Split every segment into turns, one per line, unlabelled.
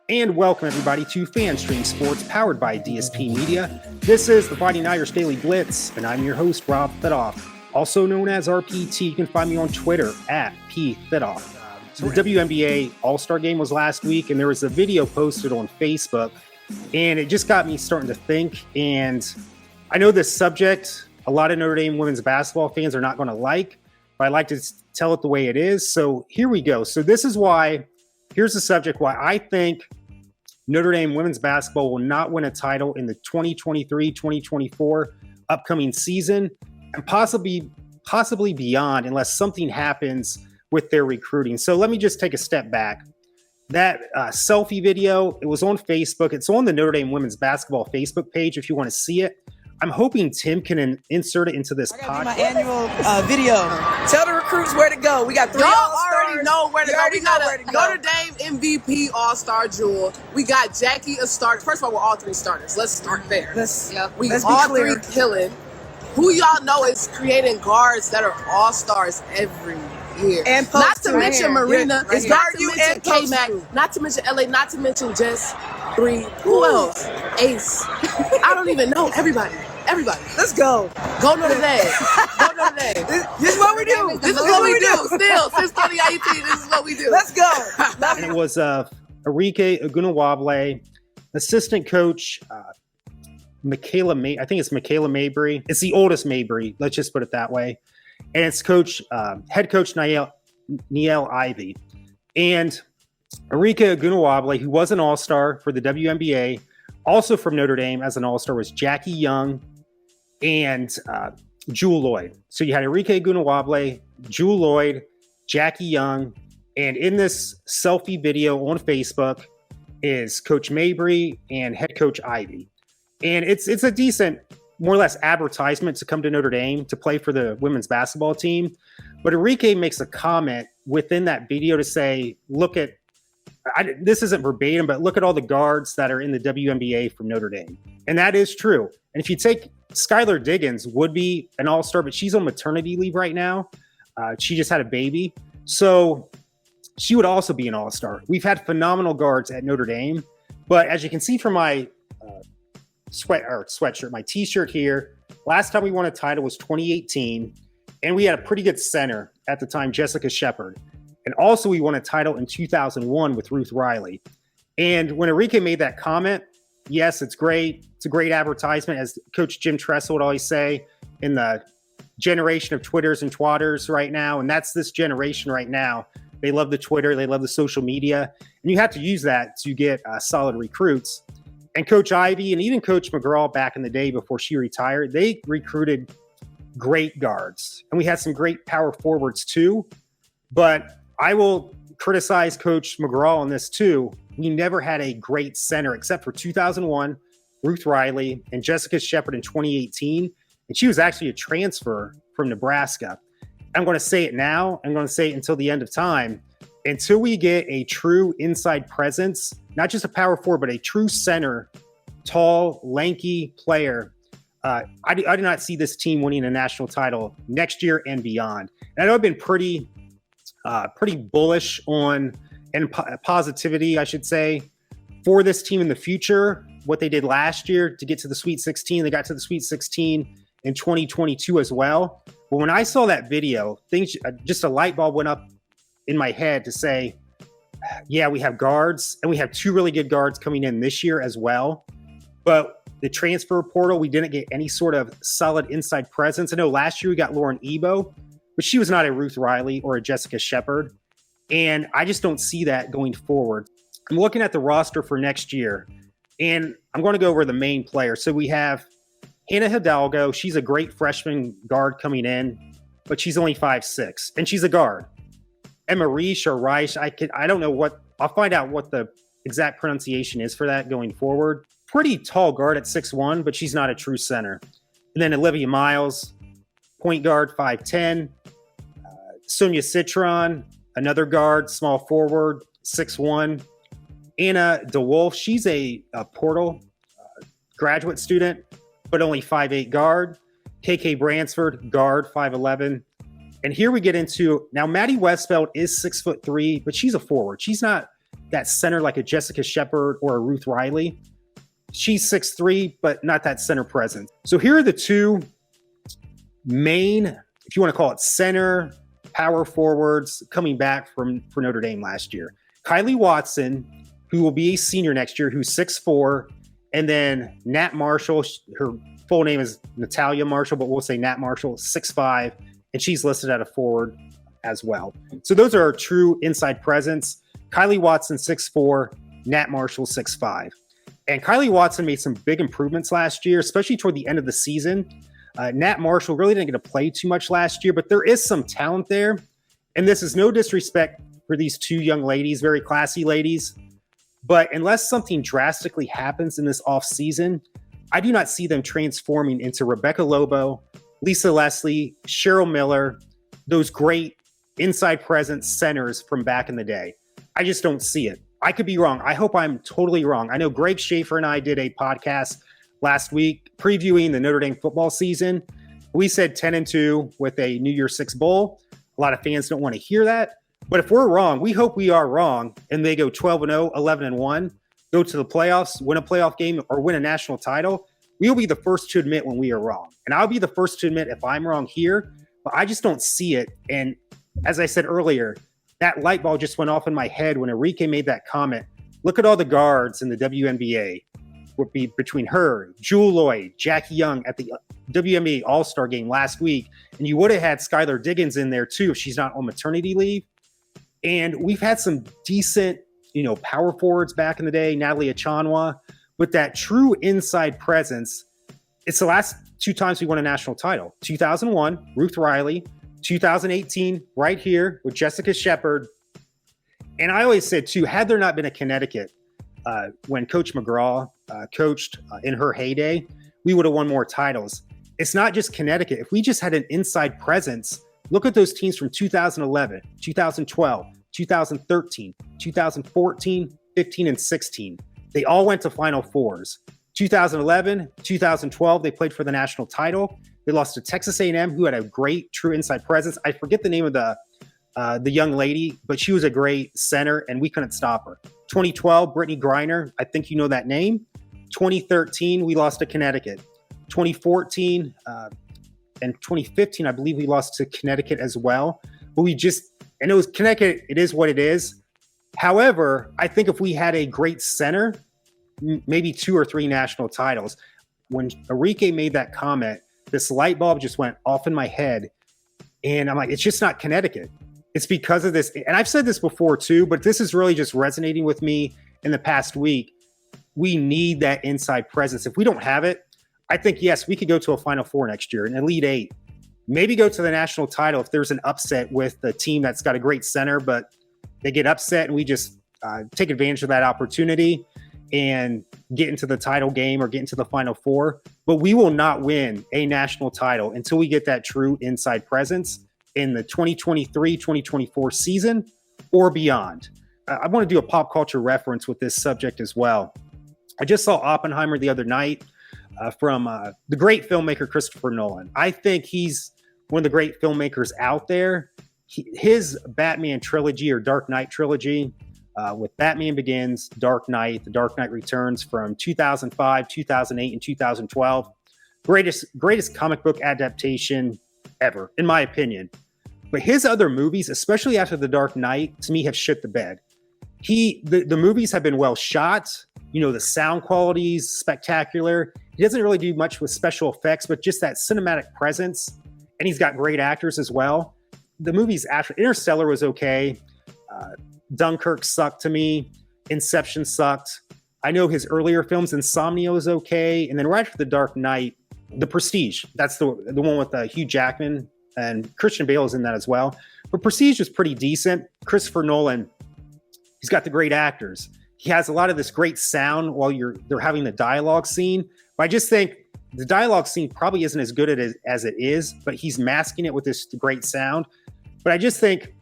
And welcome everybody to FanStream Sports, powered by DSP Media. This is the Fighting Irish Daily Blitz, and I'm your host, Rob Thitoff, also known as RPT. You can find me on Twitter at pthitoff. So the WNBA All-Star Game was last week, and there was a video posted on Facebook, and it just got me starting to think. And I know this subject, a lot of Notre Dame women's basketball fans are not going to like, but I like to tell it the way it is. So here we go. So this is why. Here's the subject why I think Notre Dame women's basketball will not win a title in the 2023-2024 upcoming season, and possibly beyond unless something happens with their recruiting. So let me just take a step back. That selfie video, it was on Facebook. It's on the Notre Dame women's basketball Facebook page if you want to see it. I'm hoping Tim can insert it into this podcast.
My annual video. Tell the recruits where to go. We got 3 All-Stars.
Already know where to go.
We got a
Notre Dame MVP All-Star Jewel. We got Jackie a starter. First of all, we're all 3 starters. Let's start there.
Let's
we
be
all
clear.
3 killing. Who y'all know is creating guards that are All-Stars every year.
And
not to mention Marina.
It's
not
guard
to
you
mention
and post
K-Mac.
you.
Not to mention LA. Not to mention just 3. Who else? Ace. I don't even know. Everybody.
Let's go.
Go Notre Dame. Go Notre Dame.
This is what we do.
This is what we do. Still, since 2018, this is what we do.
Let's go.
And it was Enrique Ogunawable, assistant coach Michaela May. I think it's Michaela Mabry. It's the oldest Mabry. Let's just put it that way. And it's head coach Niele Ivey. And Enrique Ogunawable, who was an all-star for the WNBA, also from Notre Dame as an all-star, was Jackie Young and Jewel Lloyd. So you had Enrique Ogunawable, Jewel Lloyd, Jackie Young, and in this selfie video on Facebook is Coach Mabry and head coach Ivey. And it's a decent, more or less, advertisement to come to Notre Dame to play for the women's basketball team. But Enrique makes a comment within that video to say, look at, this isn't verbatim, but look at all the guards that are in the WNBA from Notre Dame. And that is true. And if you take Skylar Diggins would be an all-star, but she's on maternity leave right now. She just had a baby. So she would also be an all-star. We've had phenomenal guards at Notre Dame. But as you can see from my sweatshirt, my t-shirt here, last time we won a title was 2018. And we had a pretty good center at the time, Jessica Shepard. And also we won a title in 2001 with Ruth Riley. And when Enrique made that comment, yes, it's great. It's a great advertisement, as Coach Jim Tressel would always say, in the generation of Twitters and twatters right now. And that's this generation right now. They love the Twitter. They love the social media. And you have to use that to get solid recruits. And Coach Ivey and even Coach McGraw back in the day before she retired, they recruited great guards. And we had some great power forwards too. But I will criticize Coach McGraw on this too. We never had a great center except for 2001, Ruth Riley, and Jessica Shepard in 2018. And she was actually a transfer from Nebraska. I'm going to say it now. I'm going to say it until the end of time. Until we get a true inside presence, not just a power forward, but a true center, tall, lanky player, I do not see this team winning a national title next year and beyond. And I know I've been pretty bullish on, and positivity, I should say, for this team in the future. What they did last year to get to the Sweet 16, they got to the Sweet 16 in 2022 as well. But when I saw that video, things, just a light bulb went up in my head to say, yeah, we have guards, and we have 2 really good guards coming in this year as well. But the transfer portal, we didn't get any sort of solid inside presence. I know last year we got Lauren Ebo, but she was not a Ruth Riley or a Jessica Shepard. And I just don't see that going forward. I'm looking at the roster for next year, and I'm going to go over the main players. So we have Hannah Hidalgo. She's a great freshman guard coming in, but she's only 5'6", and she's a guard. Emma Reish or Reich, I don't know what, I'll find out what the exact pronunciation is for that going forward. Pretty tall guard at 6'1", but she's not a true center. And then Olivia Miles, point guard, 5'10". Sonia Citron, another guard, small forward, 6'1". Anna DeWolf, she's a portal graduate student, but only 5'8" guard. KK Bransford, guard, 5'11". And here we get into, now Maddie Westfeld is 6'3", but she's a forward. She's not that center like a Jessica Shepard or a Ruth Riley. She's 6'3", but not that center presence. So here are the two main, if you want to call it center, power forwards coming back for Notre Dame last year. Kylie Watson, who will be a senior next year, who's 6'4", and then Nat Marshall, her full name is Natalia Marshall, but we'll say Nat Marshall, 6'5", and she's listed at a forward as well. So those are our true inside presence. Kylie Watson, 6'4", Nat Marshall, 6'5". And Kylie Watson made some big improvements last year, especially toward the end of the season. Nat Marshall really didn't get to play too much last year, but there is some talent there. And this is no disrespect for these two young ladies, very classy ladies. But unless something drastically happens in this offseason, I do not see them transforming into Rebecca Lobo, Lisa Leslie, Cheryl Miller, those great inside presence centers from back in the day. I just don't see it. I could be wrong. I hope I'm totally wrong. I know Greg Schaefer and I did a podcast last week previewing the Notre Dame football season. We said 10-2 with a New Year's Six bowl. A lot of fans don't want to hear that. But if we're wrong, we hope we are wrong, and they go 12-0, 11-1, go to the playoffs, win a playoff game, or win a national title. We'll be the first to admit when we are wrong. And I'll be the first to admit if I'm wrong here, but I just don't see it. And as I said earlier, that light bulb just went off in my head when Enrique made that comment. Look at all the guards in the WNBA. Would be between her, Jewel Lloyd, Jackie Young at the WNBA All-Star game last week. And you would have had Skylar Diggins in there too if she's not on maternity leave. And we've had some decent, power forwards back in the day, Natalie Achanwa, but that true inside presence, it's the last two times we won a national title. 2001, Ruth Riley, 2018, right here with Jessica Shepard. And I always said too, had there not been a Connecticut when Coach McGraw coached in her heyday, we would have won more titles. It's not just Connecticut. If we just had an inside presence, look at those teams from 2011, 2012, 2013, 2014, 15, and 16. They all went to Final Fours. 2011, 2012, they played for the national title. They lost to Texas A&M, who had a great true inside presence. I forget the name of the young lady, but she was a great center, and we couldn't stop her. 2012, Brittany Griner, I think you know that name. 2013, we lost to Connecticut. 2014 and 2015, I believe we lost to Connecticut as well. But and it was Connecticut, it is what it is. However, I think if we had a great center, maybe 2 or 3 national titles. When Enrique made that comment, this light bulb just went off in my head. And I'm like, it's just not Connecticut. It's because of this. And I've said this before too, but this is really just resonating with me in the past week. We need that inside presence. If we don't have it, I think, yes, we could go to a Final Four next year, an Elite Eight, maybe go to the national title if there's an upset with the team that's got a great center, but they get upset and we just take advantage of that opportunity and get into the title game or get into the Final Four. But we will not win a national title until we get that true inside presence in the 2023-2024 season or beyond. I want to do a pop culture reference with this subject as well. I just saw Oppenheimer the other night from the great filmmaker Christopher Nolan. I think he's one of the great filmmakers out there. His Batman trilogy or Dark Knight trilogy with Batman Begins, Dark Knight, The Dark Knight Returns from 2005, 2008, and 2012. Greatest comic book adaptation ever, in my opinion. But his other movies, especially after The Dark Knight, to me have shit the bed. The movies have been well shot. The sound quality is spectacular. He doesn't really do much with special effects, but just that cinematic presence. And he's got great actors as well. The movies after Interstellar was okay. Dunkirk sucked to me. Inception sucked. I know his earlier films, Insomnia, was okay. And then right after The Dark Knight, The Prestige. That's the one with Hugh Jackman, and Christian Bale is in that as well. But Prestige was pretty decent. Christopher Nolan, he's got the great actors. He has a lot of this great sound while they're having the dialogue scene. But I just think the dialogue scene probably isn't as good as it is, but he's masking it with this great sound. But I just think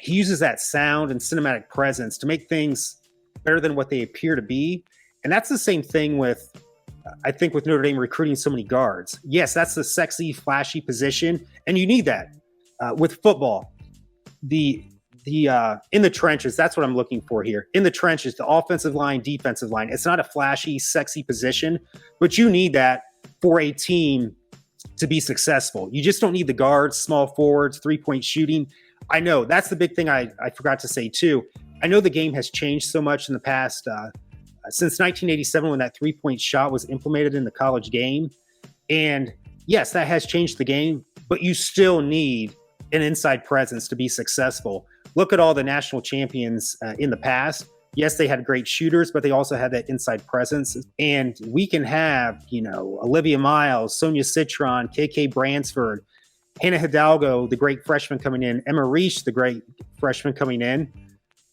he uses that sound and cinematic presence to make things better than what they appear to be. And that's the same thing with Notre Dame recruiting so many guards. Yes, that's the sexy, flashy position, and you need that. With football, the in the trenches, that's what I'm looking for here. In the trenches, the offensive line, defensive line. It's not a flashy, sexy position, but you need that for a team to be successful. You just don't need the guards, small forwards, three-point shooting. I know that's the big thing I forgot to say too. I know the game has changed so much in the past since 1987 when that three-point shot was implemented in the college game. And yes, that has changed the game, but you still need an inside presence to be successful. Look at all the national champions in the past. Yes, they had great shooters, but they also had that inside presence. And we can have, Olivia Miles, Sonia Citron, KK Bransford, Hannah Hidalgo, the great freshman coming in, Emma Reich, the great freshman coming in.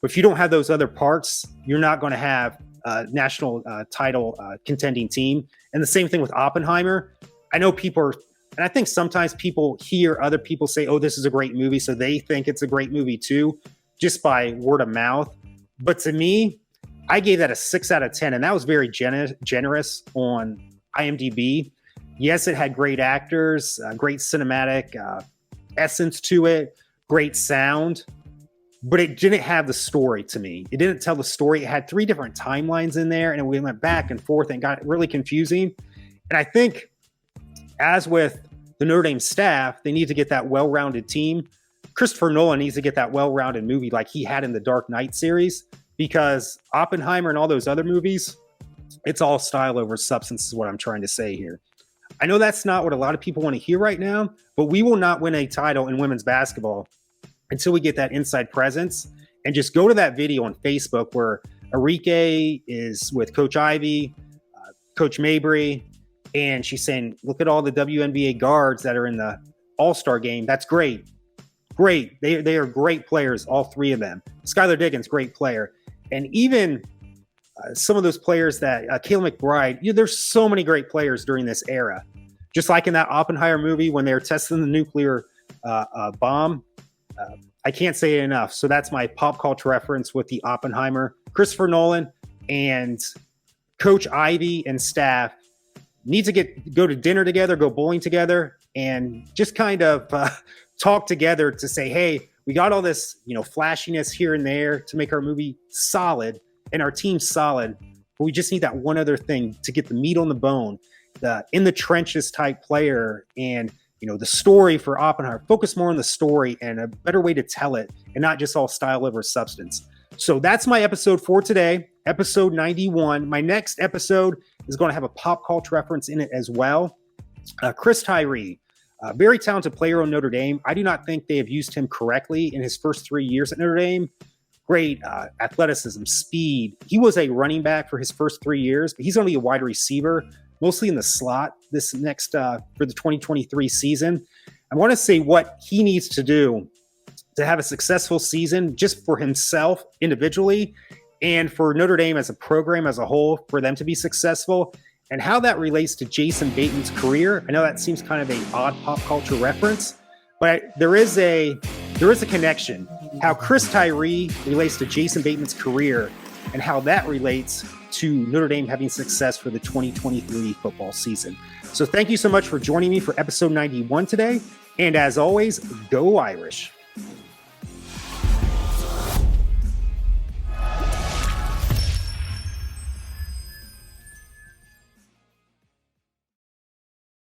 But if you don't have those other parts, you're not going to have a national title contending team. And the same thing with Oppenheimer. I know people are, and I think sometimes people hear other people say, oh, this is a great movie, so they think it's a great movie too, just by word of mouth. But to me, I gave that a 6 out of 10, and that was very generous on IMDb. Yes, it had great actors, great cinematic essence to it, great sound, but it didn't have the story to me. It didn't tell the story. It had 3 different timelines in there, and we went back and forth and got really confusing. And I think, as with the Notre Dame staff, they need to get that well-rounded team. Christopher Nolan needs to get that well-rounded movie like he had in the Dark Knight series, because Oppenheimer and all those other movies, it's all style over substance is what I'm trying to say here. I know that's not what a lot of people want to hear right now, but we will not win a title in women's basketball until we get that inside presence. And just go to that video on Facebook where Arike is with Coach Ivy, Coach Mabry, and she's saying, look at all the WNBA guards that are in the All-Star game. That's great. Great. They are great players, all 3 of them. Skylar Diggins, great player. And even some of those players that, Kayla McBride, there's so many great players during this era. Just like in that Oppenheimer movie when they were testing the nuclear bomb. I can't say it enough. So that's my pop culture reference with the Oppenheimer. Christopher Nolan and Coach Ivy and staff need to go to dinner together, go bowling together, and just kind of talk together to say, hey, we got all this, flashiness here and there to make our movie solid and our team solid, but we just need that one other thing to get the meat on the bone, the in the trenches type player, and the story for Oppenheimer. Focus more on the story and a better way to tell it, and not just all style over substance. So that's my episode for today, episode 91. My next episode is going to have a pop culture reference in it as well. Chris Tyree, a very talented player on Notre Dame. I do not think they have used him correctly in his first 3 years at Notre Dame. Great athleticism, speed. He was a running back for his first 3 years, but he's only a wide receiver, mostly in the slot this next for the 2023 season. I want to say what he needs to do to have a successful season just for himself individually and for Notre Dame as a program as a whole, for them to be successful, and how that relates to Jason Bateman's career. I know that seems kind of an odd pop culture reference, but there is a connection. How Chris Tyree relates to Jason Bateman's career and how that relates to Notre Dame having success for the 2023 football season. So thank you so much for joining me for episode 91 today. And as always, go Irish.